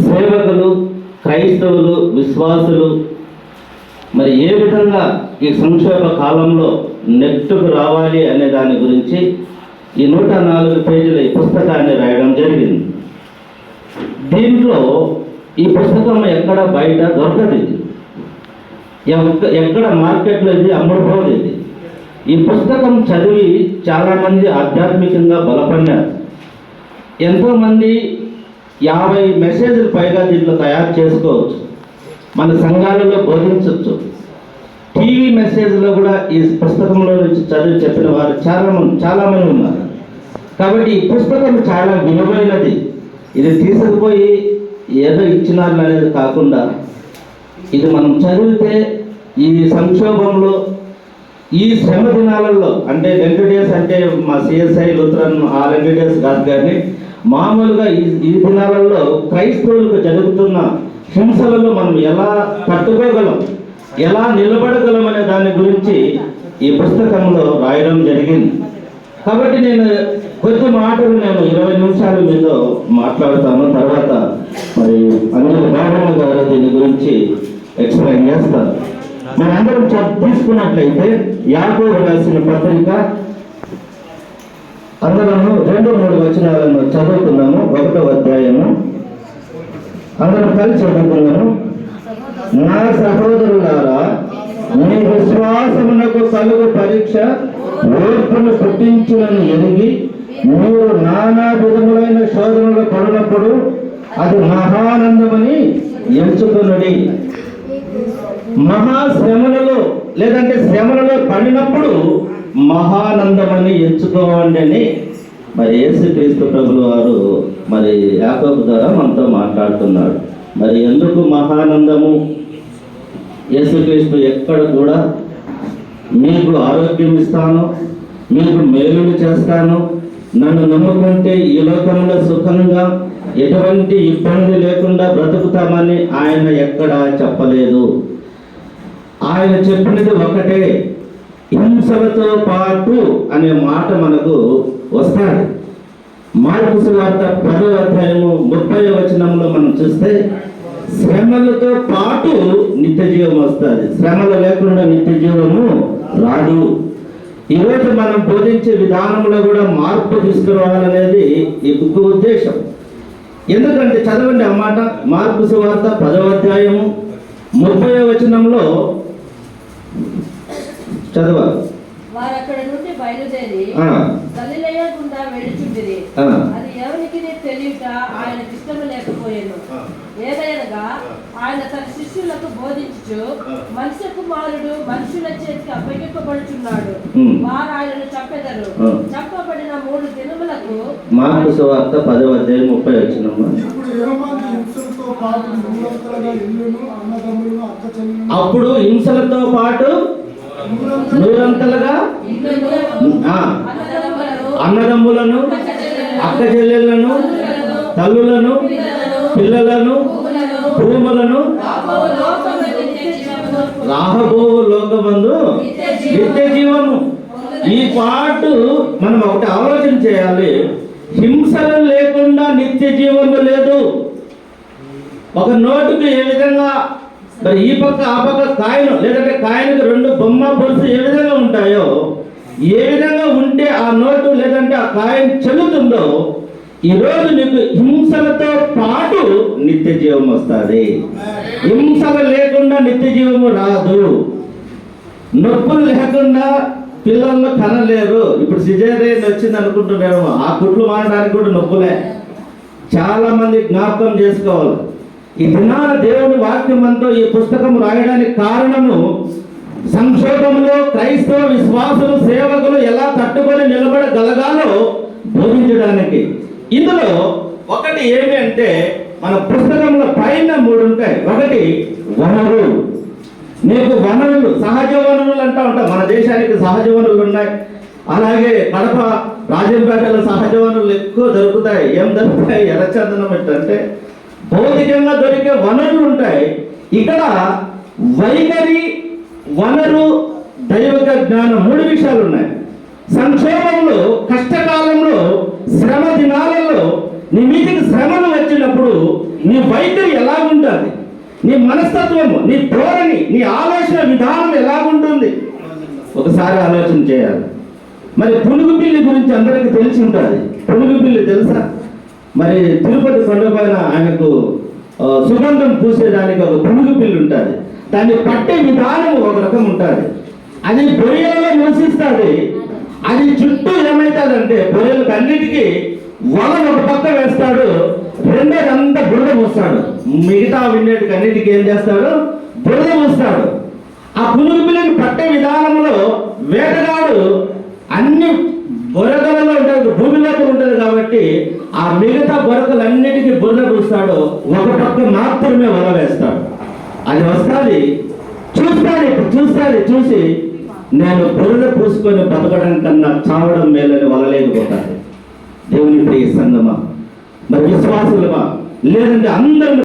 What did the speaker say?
సేవకులు, క్రైస్తవులు, విశ్వాసులు మరి ఏ విధంగా ఈ సంక్షోభ కాలంలో నెట్టుకు రావాలి అనే దాని గురించి ఈ 104 పేజీల ఈ పుస్తకాన్ని రాయడం జరిగింది. దీంట్లో ఈ పుస్తకం ఎక్కడ బయట దొరకదు, ఎక్కడ మార్కెట్లో ఇది అమ్ముడుపోదు. ఈ పుస్తకం చదివి చాలామంది ఆధ్యాత్మికంగా బలపడినారు. ఎంతోమంది 50 మెసేజ్లు పైగా దీంట్లో తయారు చేసుకోవచ్చు, మన సంఘాలలో బోధించవచ్చు. టీవీ మెసేజ్లో కూడా ఈ పుస్తకంలో నుంచి చదివి చెప్పిన వారు చాలామంది ఉన్నారు. కాబట్టి ఈ పుస్తకం చాలా విలువైనది. ఇది తీసుకుపోయి ఏదో ఇచ్చినారు అనేది కాకుండా ఇది మనం చదివితే ఈ సంక్షోభంలో, ఈ శ్రమ దినాలలో, అంటే వెంకటేష్ అంటే మా సిఎస్ఐ లూథరన్ ఆ వెంకటేష్ కాదు, కానీ మామూలుగా ఈ దినాలలో క్రైస్తవులకు జరుగుతున్న హింసలలో మనం ఎలా తట్టుకోగలం, ఎలా నిలబడగలం అనే దాని గురించి ఈ పుస్తకంలో రాయడం జరిగింది. కాబట్టి నేను కొద్ది మాటలు 20 నిమిషాల మీద మాట్లాడతాను. తర్వాత మరి అందరూ బాబమ్మ గారు దీని గురించి ఎక్స్ప్లెయిన్ చేస్తారు. మనందరం తీసుకున్నట్లయితే యాకోబు రాసిన పత్రిక అందరం 2-3 వచనాలను చదువుతున్నాము. 1వ అధ్యాయము అందరం కలిసి చదువుతున్నాము. నా సహోదరులారా, మీ విశ్వాసమునకు కలుగు పరీక్ష ఓర్పును పుట్టించునని ఎరిగి మీరు నానా విధములైన శోధనలు పడినప్పుడు అది మహానందమని ఎంచుకున్నది. మహాశ్రమలలో లేదంటే శ్రమలలో పడినప్పుడు మహానందమని ఎంచుకోవండి అని మరి యేసుక్రీస్తు ప్రభులు వారు మరి యాకోబు ద్వారా మనతో మాట్లాడుతున్నాడు. మరి ఎందుకు మహానందము? యేసుక్రీస్తు ఎక్కడ కూడా మీకు ఆరోగ్యం ఇస్తాను, మీకు మేలులు చేస్తాను, నన్ను నమ్ముకుంటే ఈ లోకంలో సుఖంగా ఎటువంటి ఇబ్బంది లేకుండా బ్రతుకుతామని ఆయన ఎక్కడా చెప్పలేదు. ఆయన చెప్పినది ఒకటే, హింసలతో పాటు అనే మాట మనకు వస్తాడు. మార్కు సువార్త 10వ అధ్యాయము 30వ వచనంలో మనం చూస్తే శ్రమలతో పాటు నిత్య జీవం వస్తుంది, శ్రమలు లేకుండా నిత్య జీవము రాదు. ఈరోజు మనం బోధించే విధానంలో కూడా మార్పు తీసుకురావాలనేది ఈ బుక్ ఉద్దేశం. ఎందుకంటే చదవండి ఆ మాట, మార్కు సువార్త 10వ అధ్యాయము 30వ వచనంలో చదవాలి. వారు అక్కడ నుండి బయలుదేరి గలిలయ గుండా వెళ్ళుచుండిరి. అది ఎవరికి తెలియక ఆయనకి ఇష్టం లేకపోయాను. ఏదైనగా ఆయన తన శిష్యులకు బోధించు, మనుష్య కుమారుడు మనుషుల చేతికి అప్పగింపబడుచున్నాడు, వారు ఆయనను చంపెదరు. చంపబడిన 3 దినములకు మార్కు సువార్త 10వ అధ్యాయం 30వ వచనం. అప్పుడు హింసలతో పాటు నూరంతలుగా అన్నదమ్ములను, అక్క చెల్లెళ్లను, తల్లులను, పిల్లలను, భూములను రాహబోవు లోకమందు నిత్య జీవము. ఈ పాటు మనం ఒకటి ఆలోచన చేయాలి, హింసలు లేకుండా నిత్య జీవము లేదు. ఒక నోటుకు ఏ విధంగా మరి ఈ పక్క ఆ పక్క కాయను, లేదంటే కాయనికి 2 బొమ్మ పొలుసు ఏ విధంగా ఉంటాయో, ఏ విధంగా ఉంటే ఆ నోటు లేదంటే ఆ కాయను చెల్లుతుందో, ఈరోజు నీకు హింసలతో పాటు నిత్య జీవం వస్తుంది. హింసలు లేకుండా నిత్య జీవము రాదు. నొప్పులు లేకుండా పిల్లలను కనలేరు. ఇప్పుడు సిజేరియన్ వచ్చింది అనుకుంటున్నాము, ఆ కుట్లు మారడానికి కూడా నొప్పులే. చాలా మంది జ్ఞాపకం చేసుకోవాలి. ఈ దినాన దేవుని వాక్యం అంతా ఈ పుస్తకం రాయడానికి కారణము సంక్షోభంలో క్రైస్తవ విశ్వాసులు, సేవకులు ఎలా తట్టుకొని నిలబడగలగాలో బోధించడానికి. ఇందులో ఒకటి ఏమి అంటే మన పుస్తకంలో పైన 3 ఉంటాయి. ఒకటి వనరు. నీకు వనరులు, సహజ వనరులు అంటూ ఉంటాం. మన దేశానికి సహజ వనరులు ఉన్నాయి. అలాగే కడప, రాజంపేటలో సహజ వనరులు ఎక్కువ దొరుకుతాయి. ఏం దొరుకుతాయి? ఎర్రచందనం అంటే భౌతికంగా దొరికే వనరులు ఉంటాయి. ఇక్కడ వైఖరి, వనరు, దైవిక జ్ఞానం 3 విషయాలు ఉన్నాయి. సంక్షోభంలో, కష్టకాలంలో, శ్రమ దినాలలో నీ మీదికి శ్రమలు వచ్చినప్పుడు నీ వైఖరి ఎలాగుంటుంది, నీ మనస్తత్వము, నీ ధోరణి, నీ ఆలోచన విధానం ఎలాగుంటుంది ఒకసారి ఆలోచన చేయాలి. మరి పునుగు పిల్లి గురించి అందరికీ తెలిసి ఉంటుంది. పునుగు పిల్లి తెలుసా? మరి తిరుపతి కొండపైన ఆయనకు సుగంధం పూసేదానికి ఒక పునుగు పిల్లి ఉంటుంది. దాన్ని పట్టే విధానం ఒక రకం ఉంటుంది. అది బొరియలలో నివసిస్తుంది. అది చుట్టూ ఏమవుతుందంటే బొరియలకు అన్నిటికీ వల ఒక పక్క వేస్తాడు, రెండోది అంతా బురద పూస్తాడు. మిగతా విన్నేటికి అన్నిటికీ ఏం చేస్తాడు? బురద పూస్తాడు. ఆ పునుగు పిల్లని పట్టే విధానంలో వేటగాడు అన్ని బొరకలలో ఉంటుంది, భూమిలోకి ఉంటుంది కాబట్టి ఆ మిగతా బొరకలన్నిటికీ బురద పూస్తాడు, ఒక పక్క మాత్రమే వల వేస్తాడు. అది వస్తుంది, చూసి నేను బురద పూసుకొని బతకడం కన్నా చావడం మేలని వలలేకపోతాడు. దేవుని ప్రియ సంగమా, మరి విశ్వాసులమా, లేదంటే అందరం